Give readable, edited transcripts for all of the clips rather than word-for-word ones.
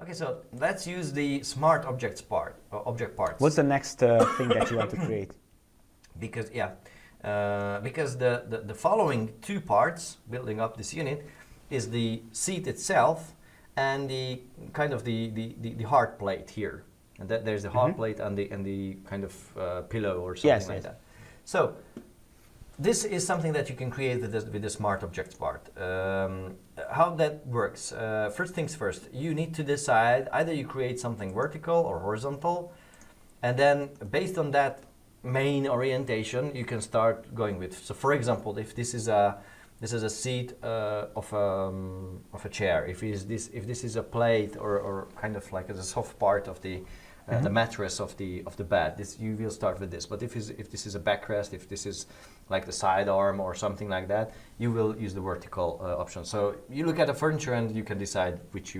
Okay, so let's use the smart objects part, object parts. What's the next thing that you want to create? Because because the following two parts building up this unit is the seat itself and the kind of the hard plate here, and that there's the hard plate and the kind of pillow or something like that. So this is something that you can create with the smart objects part. How that works? First things first, you need to decide either you create something vertical or horizontal, and then based on that main orientation, you can start going with. So, for example, if this is a seat of a chair, if this is a plate or kind of like a soft part of the mattress of the bed, you will start with this. But if this is a backrest, if this is like the sidearm or something like that, you will use the vertical option. So you look at the furniture and you can decide which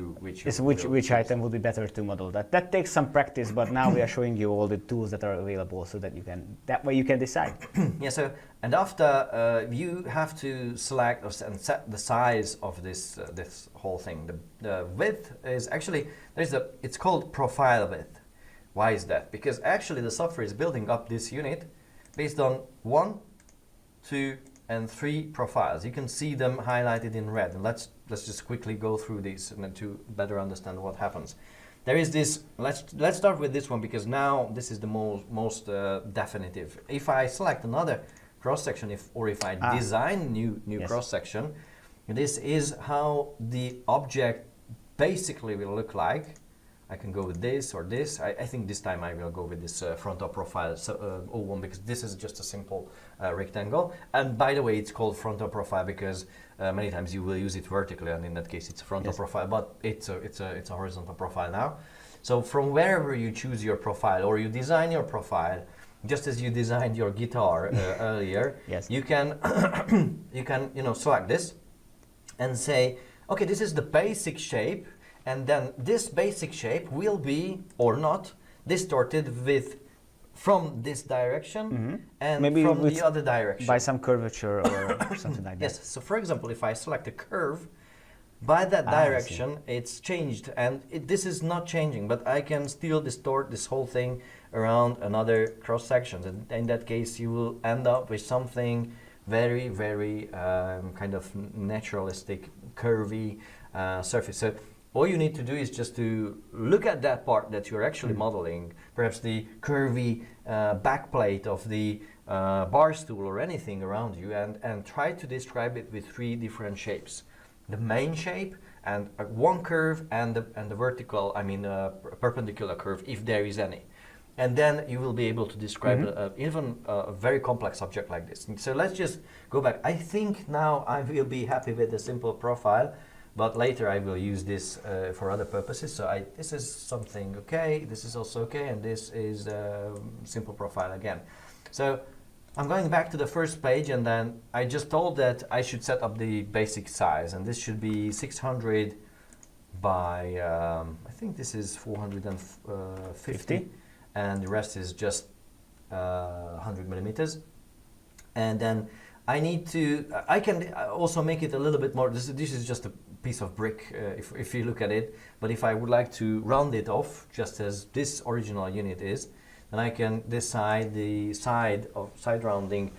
item would be better to model. That takes some practice, but now we are showing you all the tools that are available so that that way you can decide. Yeah. So and after you have to select and set the size of this whole thing. The width is actually it's called profile width. Why is that? Because actually the software is building up this unit based on 1, 2, and 3 profiles. You can see them highlighted in red. And let's just quickly go through these and to better understand what happens. There is this. Let's start with this one because now this is the most definitive. If I select another cross section, if I design new cross section, this is how the object basically will look like. I can go with this or this. I think this time I will go with this frontal profile 01 because this is just a simple rectangle. And by the way, it's called frontal profile because many times you will use it vertically, and in that case it's a frontal profile, but it's a horizontal profile now. So from wherever you choose your profile or you design your profile, just as you designed your guitar earlier, you can select this and say, okay, this is the basic shape. And then this basic shape will be, or not, distorted from this direction and maybe from the other direction. By some curvature or something like that. Yes, so for example, if I select a curve, by that direction it's changed, and this is not changing, but I can still distort this whole thing around another cross section. And in that case, you will end up with something very, very kind of naturalistic, curvy surface. So all you need to do is just to look at that part that you're actually modeling, perhaps the curvy backplate of the bar stool or anything around you, and try to describe it with 3 different shapes. The main shape and one curve and the vertical, perpendicular curve, if there is any. And then you will be able to describe even a very complex object like this. So let's just go back. I think now I will be happy with the simple profile. But later I will use this for other purposes. So this is something okay, this is also okay, and this is simple profile again. So I'm going back to the first page, and then I just told that I should set up the basic size, and this should be 600 by, I think this is 450, and the rest is just 100 millimeters. And then I can also make it a little bit more. This is just a piece of brick if you look at it, but if I would like to round it off just as this original unit is, then I can decide the side rounding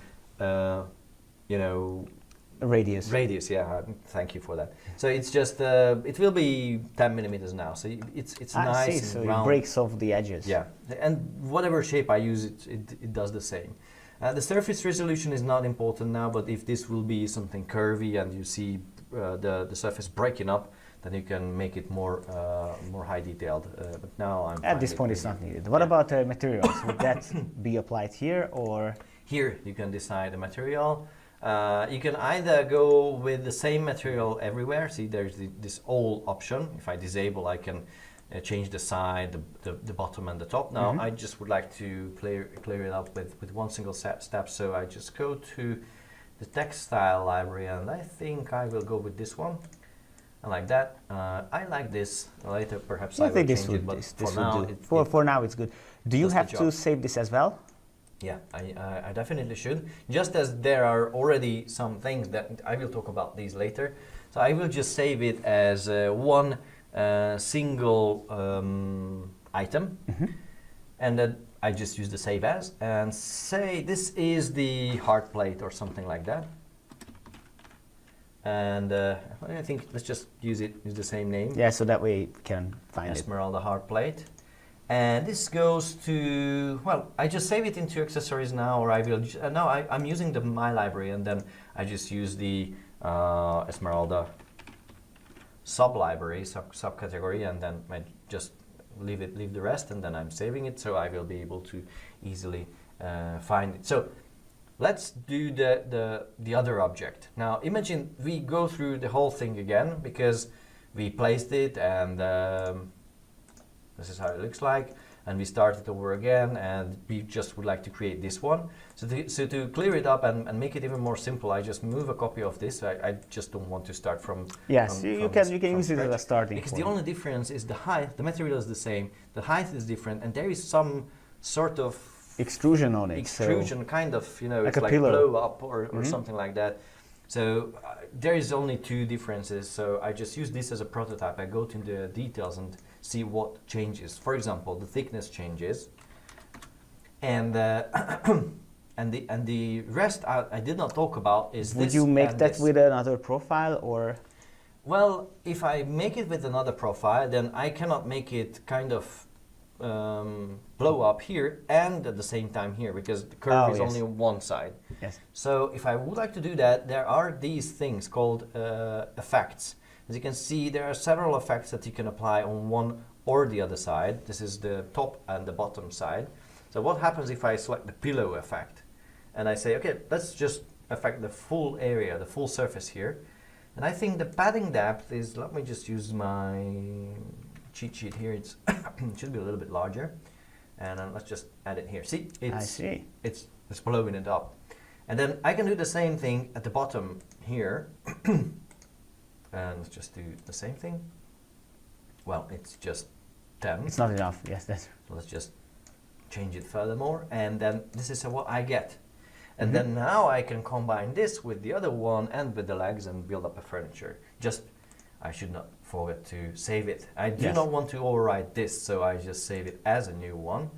radius, yeah, thank you for that. So it's just it will be 10 millimeters now, so it's nice and round. It breaks off the edges. Yeah, and whatever shape I use, it does the same. The surface resolution is not important now, but if this will be something curvy and you see the surface breaking up, then you can make it more high detailed. But now at this point it's not needed. What about materials? Would that be applied here or? Here you can decide the material. You can either go with the same material everywhere. See, there's this all option. If I disable, I can change the side, the bottom and the top. Now I just would like to clear it up with one single step. So I just go to the textile library, and I think I will go with this one. I like that. I like this. Later perhaps I will change it, but for now it's good. Do you have to save this as well? Yeah, I definitely should. Just as there are already some things that I will talk about these later. So I will just save it as one single item, and then I just use the save as and say this is the heart plate or something like that. And I think let's just use the same name. Yeah, so that way we can find Esmeralda heart plate. And this goes to, well, I just save it into accessories now, or I will, now I'm using my library, and then I just use the Esmeralda sub-library, subcategory, and then I just leave the rest, and then I'm saving it, so I will be able to easily find it. So let's do the other object. Now imagine we go through the whole thing again, because we placed it, and this is how it looks like, and we start it over again, and we just would like to create this one. So to clear it up and make it even more simple, I just move a copy of this. I just don't want to start from. Yes, you can use it as a starting because point. The only difference is the height. The material is the same. The height is different, and there is some sort of extrusion on it. Extrusion, kind of, you know, like it's a like pillar. blow up or something like that. So there is only two differences. So I just use this as a prototype. I go to the details and see what changes. For example, the thickness changes, and and the rest I did not talk about is Would this. you make and that this. with another profile, or? Well, if I make it with another profile, then I cannot make it kind of blow up here and at the same time here, because the curve is only on one side. Yes. So if I would like to do that, there are these things called effects. As you can see, there are several effects that you can apply on one or the other side. This is the top and the bottom side. So what happens if I select the pillow effect? And I say, okay, let's just affect the full area, the full surface here. And I think the padding depth is, let me just use my cheat sheet here. It should be a little bit larger. And let's just add it here. See, it's blowing it up. And then I can do the same thing at the bottom here. And let's just do the same thing. Well, it's just 10. It's not enough, yes. So let's just change it furthermore. And then this is what I get. And then now I can combine this with the other one and with the legs and build up a furniture. Just, I should not forget to save it. I do not want to overwrite this, so I just save it as a new one.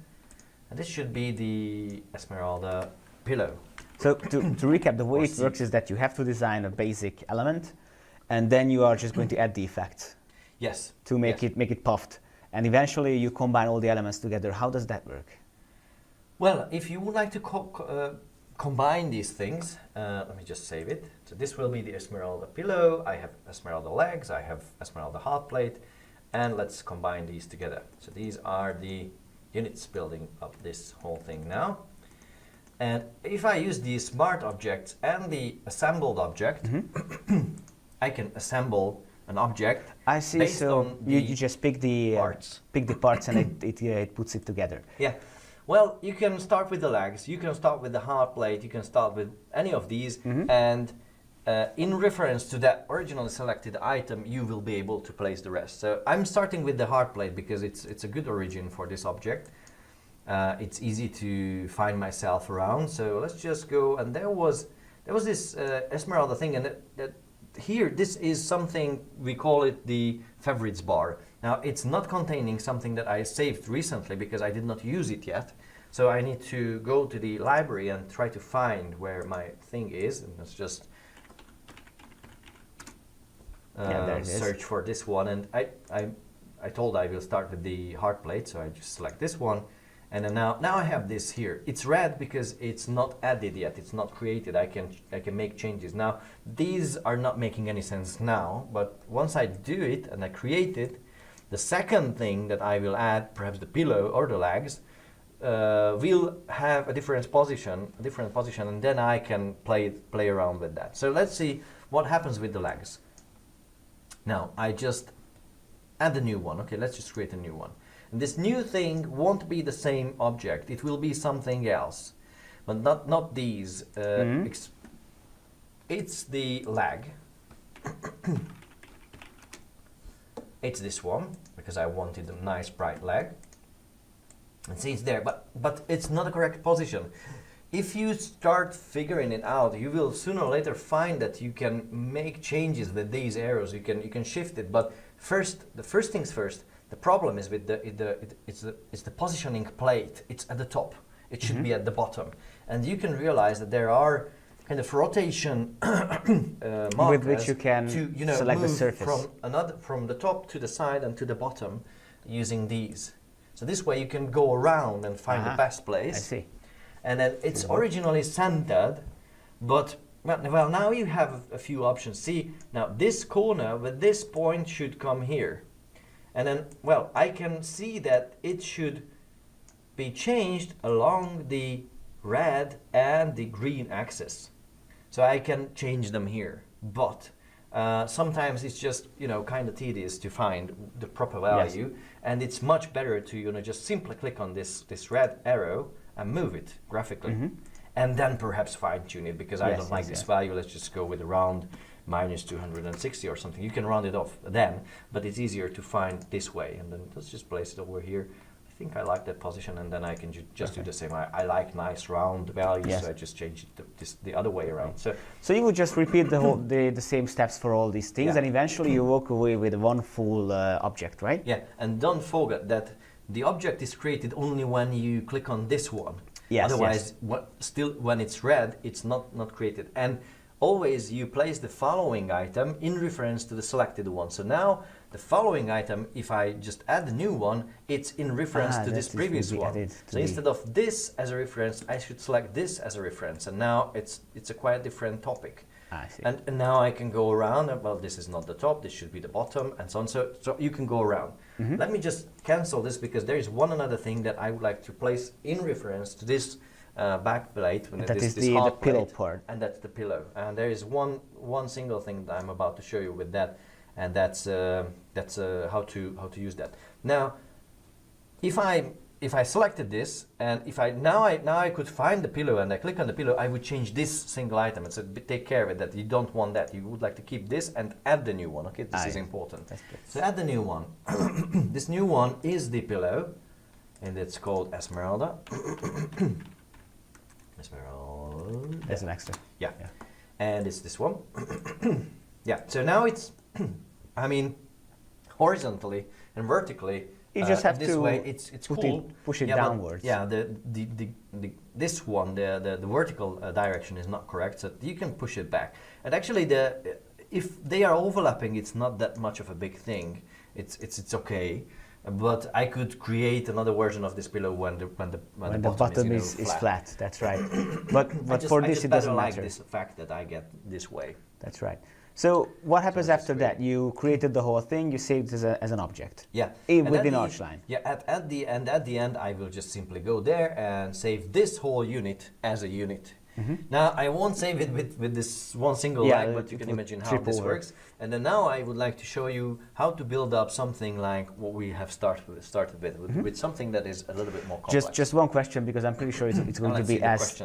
And this should be the Esmeralda pillow. So to recap, the way it works is that you have to design a basic element, and then you are just going to add the effects. Yes. To make it puffed, and eventually you combine all the elements together. How does that work? Well, if you would like to combine these things, let me just save it. So this will be the Esmeralda pillow. I have Esmeralda legs. I have Esmeralda heart plate, and let's combine these together. So these are the units building up this whole thing now. And if I use the smart objects and the assembled object, I can assemble an object. I see. Based so on you just pick the parts, and it puts it together. Yeah. Well, you can start with the legs, you can start with the heart plate, you can start with any of these, and in reference to that originally selected item, you will be able to place the rest. So I'm starting with the heart plate because it's a good origin for this object. It's easy to find myself around. So let's just go, and there was this Esmeralda thing, and that here, this is something, we call it the favorites bar. Now, it's not containing something that I saved recently because I did not use it yet. So I need to go to the library and try to find where my thing is. And let's just search for this one. And I told I will start with the heart plate, so I just select this one. And then now I have this here. It's red because it's not added yet. It's not created. I can make changes. Now, these are not making any sense now, but once I do it and I create it, the second thing that I will add, perhaps the pillow or the legs, will have a different position, and then I can play around with that. So let's see what happens with the legs. Now, I just add a new one. Okay, let's just create a new one. And this new thing won't be the same object. It will be something else, but not these. It's the leg. It's this one because I wanted a nice bright leg. And see, it's there, but it's not the correct position. if you start figuring it out, you will sooner or later find that you can make changes with these arrows. You can shift it. But the first things first. The problem is with it's the positioning plate. It's at the top. It should be at the bottom. And you can realize that there are kind of rotation markers with which you can select the move surface from the top to the side and to the bottom using these. So this way you can go around and find the best place. I see. And then it's originally centered, but well, now you have a few options. See, now this corner with this point should come here. And then, well, I can see that it should be changed along the red and the green axis. So I can change them here. But sometimes it's just, kind of tedious to find the proper value. Yes. And it's much better to, just simply click on this red arrow and move it graphically. And then perhaps fine tune it, because I don't like this value. Let's just go with around minus 260 or something. You can round it off then, but it's easier to find this way. And then let's just place it over here. I think I like that position, and then I can just do the same. I like nice round values, so I just change it the other way around. So you would just repeat the same steps for all these things, and eventually you walk away with one full object, right? Yeah, and don't forget that the object is created only when you click on this one. Yes. Otherwise, still when it's red, it's not created. And always you place the following item in reference to the selected one. So now the following item, if I just add the new one, it's in reference to this previous one. So instead of this as a reference, I should select this as a reference. And now it's a quite different topic. I see. And now I can go around, and well, this is not the top, this should be the bottom, and so on. So you can go around. Let me just cancel this, because there is one another thing that I would like to place in reference to this back plate. That is the pillow part. And that's the pillow. And there is one single thing that I'm about to show you with that, and that's how to use that. Now, if I selected this, and if now I could find the pillow and I click on the pillow, I would change this single item. And so take care of it, that you don't want that. You would like to keep this and add the new one. Okay, this is important. So add the new one. This new one is the pillow, and it's called Esmeralda. Esmeralda. There's an extra. Yeah. And it's this one. Yeah. So now it's, horizontally and vertically. You just have this to way, it's cool. Push it downwards. Yeah, this one, the vertical direction is not correct, so you can push it back. And actually, if they are overlapping, it's not that much of a big thing. It's okay. But I could create another version of this pillow when the bottom is flat. That's right. But for this, it doesn't matter. I like this fact that I get this way. That's right. So what happens after that? You created the whole thing. You saved it as an object. Yeah. Within ARCHLine. Yeah. At the end, I will just simply go there and save this whole unit as a unit. Now I won't save it with this one single line, but you can imagine how this works. And then now I would like to show you how to build up something like what we have started with something that is a little bit more complex. Just one question, because I'm pretty sure it's going to be asked.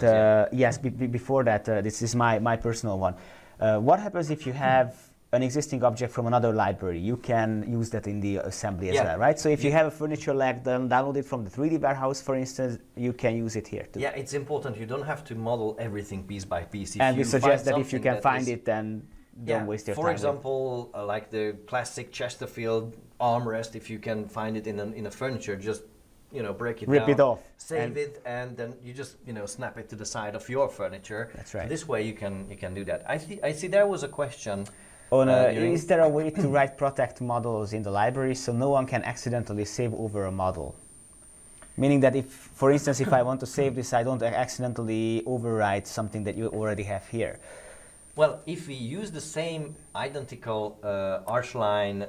Yes, before that, this is my personal one. What happens if you have an existing object from another library? You can use that in the assembly as well, right? So if you have a furniture leg downloaded from the 3D warehouse, for instance, you can use it here too. Yeah, it's important. You don't have to model everything piece by piece. And we suggest that if you can find it, then don't waste your time. For example, like the classic Chesterfield armrest, if you can find it in a furniture, just break it down, rip it off, save it, and then you just snap it to the side of your furniture. That's right. So this way you can do that. I see there was a question. Is there a way to write protect models in the library so no one can accidentally save over a model? Meaning that if, for instance, if I want to save this, I don't accidentally overwrite something that you already have here. Well, if we use the same identical ARCHLine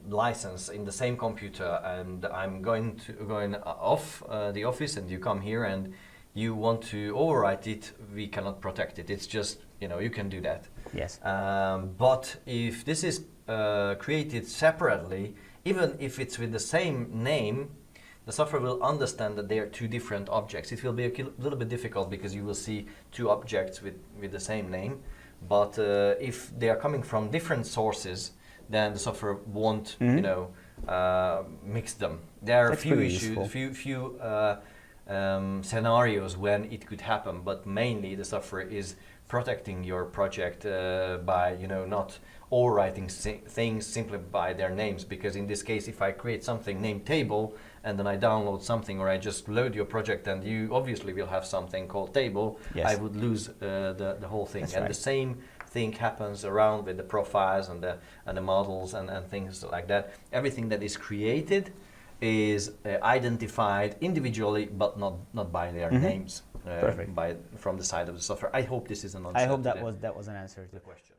license in the same computer, and I'm going off the office, and you come here and you want to overwrite it, we cannot protect it. It's just, you can do that. Yes. But if this is created separately, even if it's with the same name, the software will understand that they are two different objects. It will be a little bit difficult because you will see two objects with the same name. But if they are coming from different sources, then the software won't, mix them. There are a few issues, few scenarios when it could happen, but mainly the software is protecting your project by not overwriting things simply by their names, because in this case if I create something named table and then I download something, or I just load your project and you obviously will have something called table, yes. I would lose the whole thing. That's and right. the same thing happens around with the profiles and the models and things like that. Everything that is created is identified individually, but not by their names. Perfect. From the side of the software. I hope this is an answer. I hope that was an answer to the question.